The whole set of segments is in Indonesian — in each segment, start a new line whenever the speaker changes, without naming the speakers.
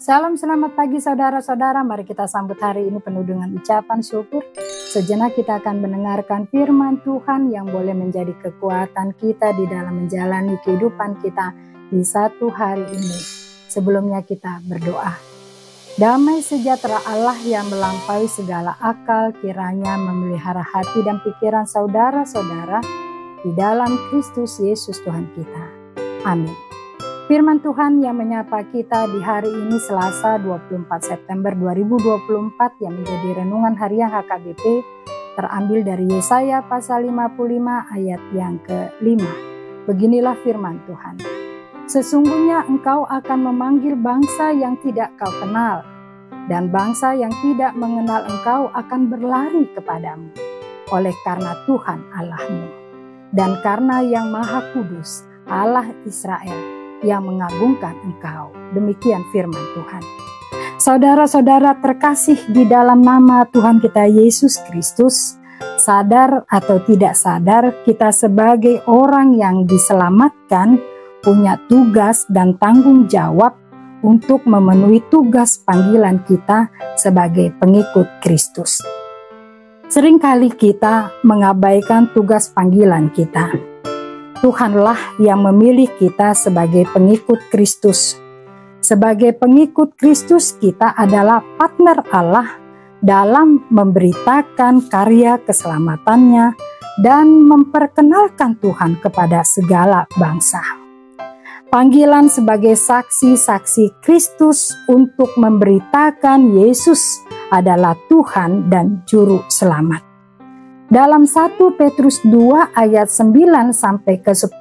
Salam selamat pagi saudara-saudara, mari kita sambut hari ini penuh dengan ucapan syukur. Sejenak kita akan mendengarkan firman Tuhan yang boleh menjadi kekuatan kita di dalam menjalani kehidupan kita di satu hari ini. Sebelumnya kita berdoa. Damai sejahtera Allah yang melampaui segala akal kiranya memelihara hati dan pikiran saudara-saudara di dalam Kristus Yesus Tuhan kita. Amin. Firman Tuhan yang menyapa kita di hari ini Selasa 24 September 2024 yang menjadi renungan harian HKBP terambil dari Yesaya pasal 55 ayat yang ke-5. Beginilah firman Tuhan. Sesungguhnya engkau akan memanggil bangsa yang tidak kau kenal, dan bangsa yang tidak mengenal engkau akan berlari kepadamu, oleh karena Tuhan Allahmu, dan karena yang Maha Kudus, Allah Israel, yang mengagungkan engkau. Demikian firman Tuhan. Saudara-saudara terkasih di dalam nama Tuhan kita Yesus Kristus, sadar atau tidak sadar, kita sebagai orang yang diselamatkan punya tugas dan tanggung jawab untuk memenuhi tugas panggilan kita sebagai pengikut Kristus. Seringkali kita mengabaikan tugas panggilan kita. Tuhanlah yang memilih kita sebagai pengikut Kristus. Sebagai pengikut Kristus, kita adalah partner Allah dalam memberitakan karya keselamatannya dan memperkenalkan Tuhan kepada segala bangsa. Panggilan sebagai saksi-saksi Kristus untuk memberitakan Yesus adalah Tuhan dan Juru Selamat. Dalam 1 Petrus 2 ayat 9 sampai ke 10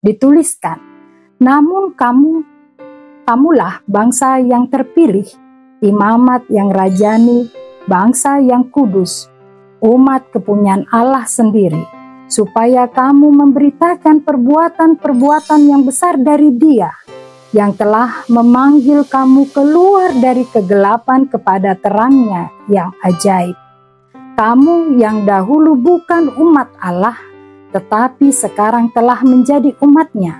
dituliskan, namun kamulah bangsa yang terpilih, imamat yang rajani, bangsa yang kudus, umat kepunyaan Allah sendiri, supaya kamu memberitakan perbuatan-perbuatan yang besar dari Dia, yang telah memanggil kamu keluar dari kegelapan kepada terangnya yang ajaib. Kamu yang dahulu bukan umat Allah, tetapi sekarang telah menjadi umat-Nya,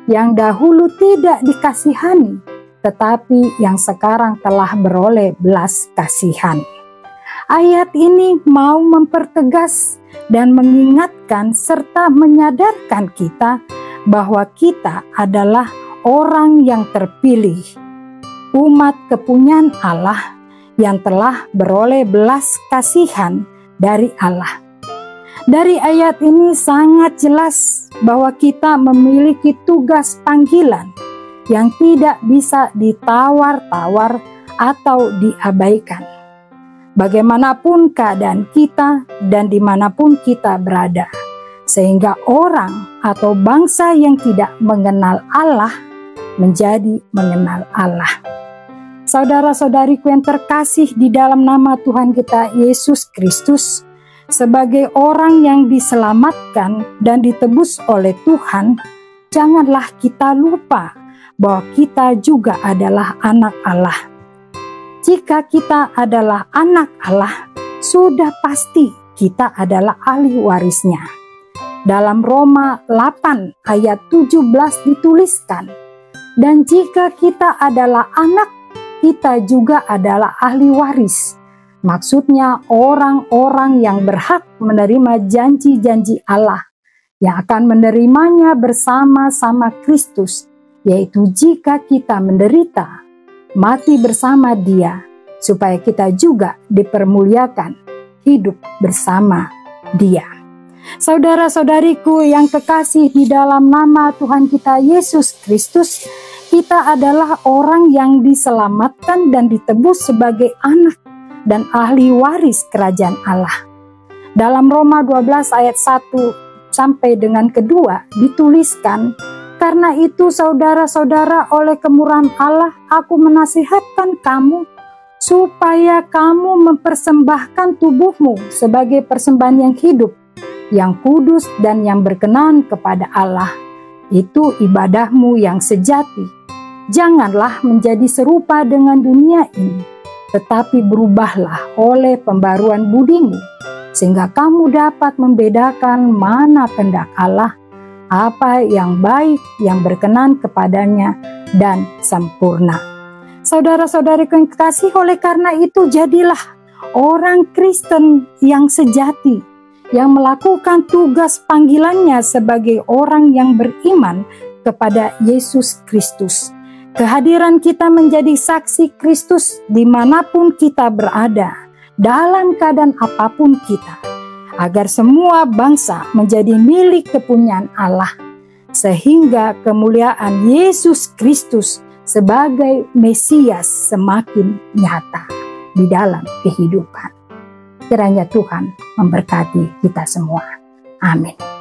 yang dahulu tidak dikasihani, tetapi yang sekarang telah beroleh belas kasihan. Ayat ini mau mempertegas dan mengingatkan serta menyadarkan kita bahwa kita adalah orang yang terpilih, umat kepunyaan Allah, yang telah beroleh belas kasihan dari Allah. Dari ayat ini sangat jelas bahwa kita memiliki tugas panggilan yang tidak bisa ditawar-tawar atau diabaikan. Bagaimanapun keadaan kita dan dimanapun kita berada, sehingga orang atau bangsa yang tidak mengenal Allah menjadi mengenal Allah. Saudara-saudariku yang terkasih di dalam nama Tuhan kita Yesus Kristus, sebagai orang yang diselamatkan dan ditebus oleh Tuhan, janganlah kita lupa bahwa kita juga adalah anak Allah. Jika kita adalah anak Allah, sudah pasti kita adalah ahli warisnya. Dalam Roma 8 ayat 17 dituliskan, dan jika kita adalah anak, kita juga adalah ahli waris. Maksudnya orang-orang yang berhak menerima janji-janji Allah, yang akan menerimanya bersama-sama Kristus, yaitu jika kita menderita, mati bersama Dia, supaya kita juga dipermuliakan, hidup bersama Dia. Saudara-saudariku yang kekasih di dalam nama Tuhan kita Yesus Kristus, kita adalah orang yang diselamatkan dan ditebus sebagai anak dan ahli waris kerajaan Allah. Dalam Roma 12 ayat 1 sampai dengan kedua dituliskan, karena itu saudara-saudara, oleh kemurahan Allah aku menasihatkan kamu supaya kamu mempersembahkan tubuhmu sebagai persembahan yang hidup, yang kudus dan yang berkenan kepada Allah. Itu ibadahmu yang sejati. Janganlah menjadi serupa dengan dunia ini, tetapi berubahlah oleh pembaruan budimu, sehingga kamu dapat membedakan mana kehendak Allah, apa yang baik, yang berkenan kepadanya, dan sempurna. Saudara-saudari yang kekasih, oleh karena itu jadilah orang Kristen yang sejati, yang melakukan tugas panggilannya sebagai orang yang beriman kepada Yesus Kristus. Kehadiran kita menjadi saksi Kristus dimanapun kita berada, dalam keadaan apapun kita, agar semua bangsa menjadi milik kepunyaan Allah, sehingga kemuliaan Yesus Kristus sebagai Mesias semakin nyata di dalam kehidupan. Kiranya Tuhan memberkati kita semua. Amin.